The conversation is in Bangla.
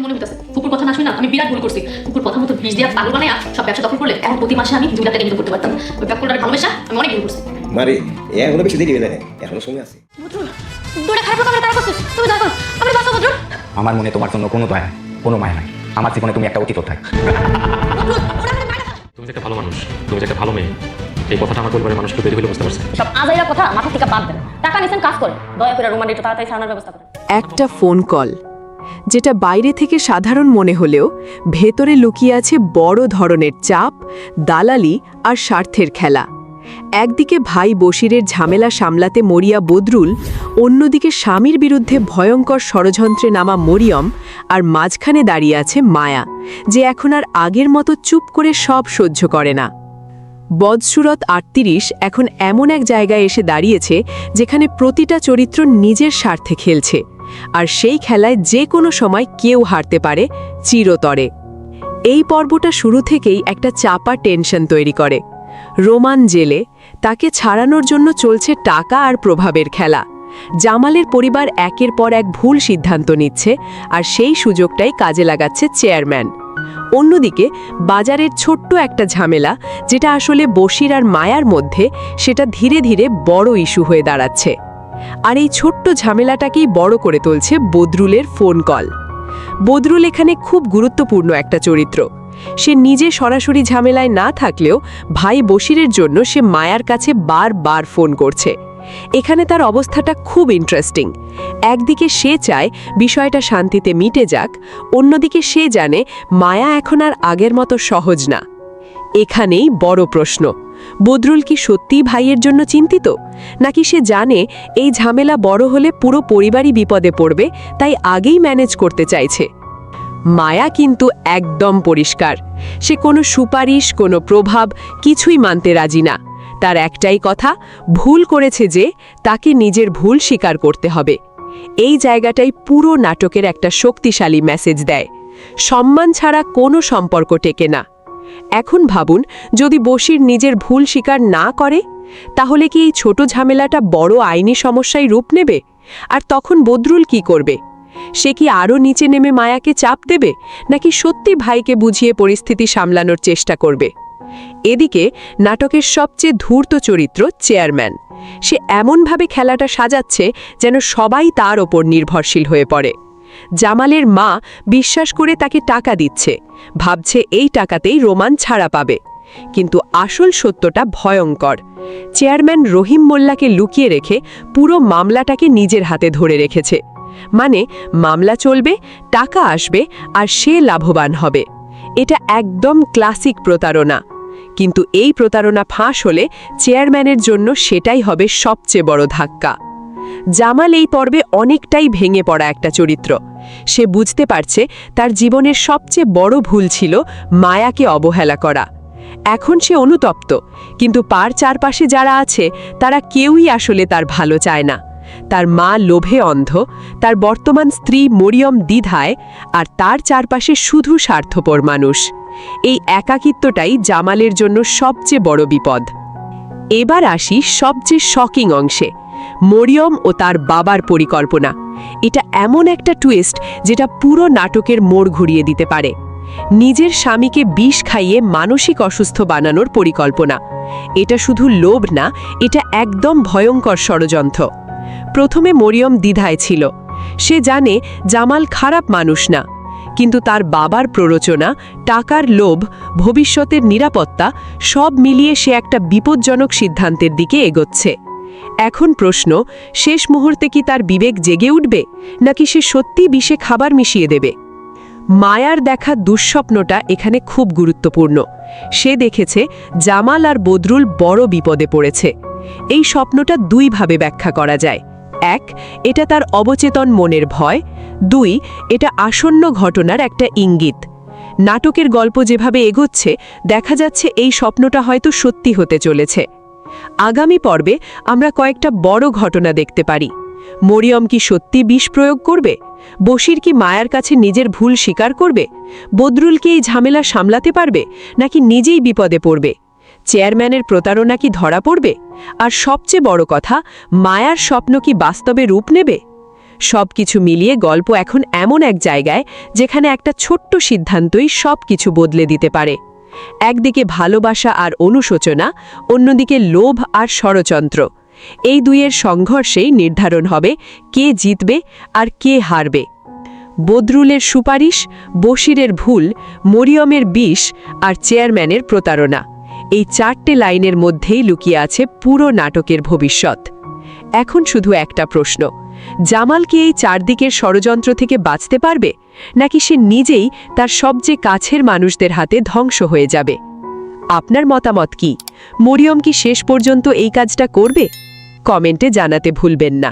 মনে হইতাছে ফুকুর কথা না শুনে না আমি বিরাট ভুল করছি। ফুকুর কথা মতো বিষ দিয়া পাগল বানায়া সব ব্যবসা দখল করলে এখন প্রতি মাসে আমি 2 লাখ টাকা ইনকাম করতে পারতাম। ওই ব্যাককলটার ভালোবাসা আমি অনেক ভুল করছি। মারে এখনো বেশি দেরি হয়ে যায়, এখনো সময় আছে। বদরুল দুটা খারাপ কথা তারা করছে, তুমি দেখো আমি বাঁচো বদরুল। আমার মনে তোমার জন্য কোনো দয়া কোনো মায়া নাই। আমার জীবনে তুমি একটা অতীত অধ্যায়। বদরুল ওরা আমাকে মারা। তুমি যে একটা ভালো মানুষ, তুমি যে একটা ভালো মেয়ে, এই কথাটা আমার পরিবারের মানুষ একটু দেরি হলে বুঝতে পারছে। সব আজাইরা কথা মাথা থেকে বাদ দেন। টাকা নিছেন কাজ করেন, দয়া করে রোমান একটু তাড়াতাড়ি ছাড়ানোর ব্যবস্থা করেন। একটা ফোন কল, যেটা বাইরে থেকে সাধারণ মনে হলেও ভেতরে লুকিয়ে আছে বড় ধরনের চাপ, দালালি আর স্বার্থের খেলা। একদিকে ভাই বশিরের ঝামেলা সামলাতে মরিয়া বদরুল, অন্যদিকে স্বামীর বিরুদ্ধে ভয়ঙ্কর ষড়যন্ত্রে নামা মরিয়ম, আর মাঝখানে দাঁড়িয়ে আছে মায়া, যে এখন আর আগের মতো চুপ করে সব সহ্য করে না। বদসুরত ৩৮ এখন এমন এক জায়গায় এসে দাঁড়িয়েছে যেখানে প্রতিটা চরিত্র নিজের স্বার্থে খেলছে, আর সেই খেলায় যে কোনো সময় কেউ হারতে পারে চিরতরে। এই পর্বটা শুরু থেকেই একটা চাপা টেনশন তৈরি করে। রোমান জেলে, তাকে ছাড়ানোর জন্য চলছে টাকা আর প্রভাবের খেলা। জামালের পরিবার একের পর এক ভুল সিদ্ধান্ত নিচ্ছে, আর সেই সুযোগটাই কাজে লাগাচ্ছে চেয়ারম্যান। অন্যদিকে বাজারের ছোট্ট একটা ঝামেলা, যেটা আসলে বশির আর মায়ার মধ্যে, সেটা ধীরে ধীরে বড় ইস্যু হয়ে দাঁড়াচ্ছে। আর এই ছোট্ট ঝামেলাটাকেই বড় করে তুলছে বদরুলের ফোন কল। বদরুল এখানে খুব গুরুত্বপূর্ণ একটা চরিত্র। সে নিজে সরাসরি ঝামেলায় না থাকলেও ভাই বশিরের জন্য সে মায়ার কাছে বারবার ফোন করছে। এখানে তার অবস্থাটা খুব ইন্টারেস্টিং। একদিকে সে চায় বিষয়টা শান্তিতে মিটে যাক, অন্যদিকে সে জানে মায়া এখন আর আগের মতো সহজ না। এখানেই বড় প্রশ্ন, বদরুল কি সত্যিই ভাইয়ের জন্য চিন্তিত, নাকি সে জানে এই ঝামেলা বড় হলে পুরো পরিবারই বিপদে পড়বে, তাই আগেই ম্যানেজ করতে চাইছে? মায়া কিন্তু একদম পরিষ্কার। সে কোনো সুপারিশ, কোনো প্রভাব কিছুই মানতে রাজি না। তার একটাই কথা, ভুল করেছে যে তাকে নিজের ভুল স্বীকার করতে হবে। এই জায়গাটাই পুরো নাটকের একটা শক্তিশালী মেসেজ দেয়। সম্মান ছাড়া কোনো সম্পর্ক টেকে না। এখন ভাবুন, যদি বশির নিজের ভুল স্বীকার না করে, তাহলে কি এই ছোট ঝামেলাটা বড় আইনি সমস্যায় রূপ নেবে? আর তখন বদরুল কি করবে? সে কি আরও নিচে নেমে মায়াকে চাপ দেবে, নাকি সত্যি ভাইকে বুঝিয়ে পরিস্থিতি সামলানোর চেষ্টা করবে? এদিকে নাটকের সবচেয়ে ধূর্ত চরিত্র চেয়ারম্যান। সে এমনভাবে খেলাটা সাজাচ্ছে যেন সবাই তার ওপর নির্ভরশীল হয়ে পড়ে। জামালের মা বিশ্বাস করে তাকে টাকা দিচ্ছে, ভাবছে এই টাকাতেই রোমান ছাড়া পাবে। কিন্তু আসল সত্যটা ভয়ঙ্কর। চেয়ারম্যান রহিম মোল্লাকে লুকিয়ে রেখে পুরো মামলাটাকে নিজের হাতে ধরে রেখেছে। মানে মামলা চলবে, টাকা আসবে, আর সে লাভবান হবে। এটা একদম ক্লাসিক প্রতারণা। কিন্তু এই প্রতারণা ফাঁস হলে চেয়ারম্যানের জন্য সেটাই হবে সবচেয়ে বড় ধাক্কা। জামাল এই পর্বে অনেকটাই ভেঙে পড়া একটা চরিত্র। সে বুঝতে পারছে তার জীবনের সবচেয়ে বড় ভুল ছিল মায়াকে অবহেলা করা। এখন সে অনুতপ্ত, কিন্তু পার চারপাশে যারা আছে তারা কেউই আসলে তার ভালো চায় না। তার মা লোভে অন্ধ, তার বর্তমান স্ত্রী মরিয়ম দ্বিধায়, আর তার চারপাশে শুধু স্বার্থপর মানুষ। এই একাকিত্বটাই জামালের জন্য সবচেয়ে বড় বিপদ। এবার আসি সবচেয়ে শকিং অংশে, মরিয়ম ও তার বাবার পরিকল্পনা। এটা এমন একটা টুইস্ট যেটা পুরো নাটকের মোড় ঘুরিয়ে দিতে পারে। নিজের স্বামীকে বিষ খাইয়ে মানসিক অসুস্থ বানানোর পরিকল্পনা। এটা শুধু লোভ না, এটা একদম ভয়ঙ্কর ষড়যন্ত্র। প্রথমে মরিয়ম দ্বিধায় ছিল। সে জানে জামাল খারাপ মানুষ না, কিন্তু তার বাবার প্ররোচনা, টাকার লোভ, ভবিষ্যতের নিরাপত্তা সব মিলিয়ে সে একটা বিপজ্জনক সিদ্ধান্তের দিকে এগোচ্ছে। এখন প্রশ্ন, শেষ মুহূর্তে কি তার বিবেক জেগে উঠবে, নাকি সে সত্যি বিষে খাবার মিশিয়ে দেবে? মায়ার দেখা দুঃস্বপ্নটা এখানে খুব গুরুত্বপূর্ণ। সে দেখেছে জামাল আর বদরুল বড় বিপদে পড়েছে। এই স্বপ্নটা দুইভাবে ব্যাখ্যা করা যায়। এক, এটা তার অবচেতন মনের ভয়। দুই, এটা আসন্ন ঘটনার একটা ইঙ্গিত। নাটকের গল্প যেভাবে এগোচ্ছে, দেখা যাচ্ছে এই স্বপ্নটা হয়তো সত্যি হতে চলেছে। আগামী পর্বে আমরা কয়েকটা বড় ঘটনা দেখতে পারি। মরিয়ম কি সত্যি বিষ প্রয়োগ করবে? বশির কি মায়ার কাছে নিজের ভুল স্বীকার করবে? বদরুল কি এই ঝামেলা সামলাতে পারবে, নাকি নিজেই বিপদে পড়বে? চেয়ারম্যানের প্রতারণা কি ধরা পড়বে? আর সবচেয়ে বড় কথা, মায়ার স্বপ্ন কি বাস্তবে রূপ নেবে? সবকিছু মিলিয়ে গল্প এখন এমন এক জায়গায় যেখানে একটা ছোট্ট সিদ্ধান্তই সবকিছু বদলে দিতে পারে। একদিকে ভালোবাসা আর অনুশোচনা, অন্যদিকে লোভ আর ষড়যন্ত্র। এই দুইয়ের সংঘর্ষেই নির্ধারণ হবে কে জিতবে আর কে হারবে। বদরুলের সুপারিশ, বশিরের ভুল, মরিয়মের বিষ আর চেয়ারম্যানের প্রতারণা, এই 4টে লাইনের মধ্যেই লুকিয়ে আছে পুরো নাটকের ভবিষ্যৎ। এখন শুধু একটা প্রশ্ন, জামাল কি এই চারদিকের ষড়যন্ত্র থেকে বাঁচতে পারবে, নাকি সে নিজেই তার সবচেয়ে কাছের মানুষদের হাতে ধ্বংস হয়ে যাবে? আপনার মতামত কি? মরিয়ম কি শেষ পর্যন্ত এই কাজটা করবে? কমেন্টে জানাতে ভুলবেন না।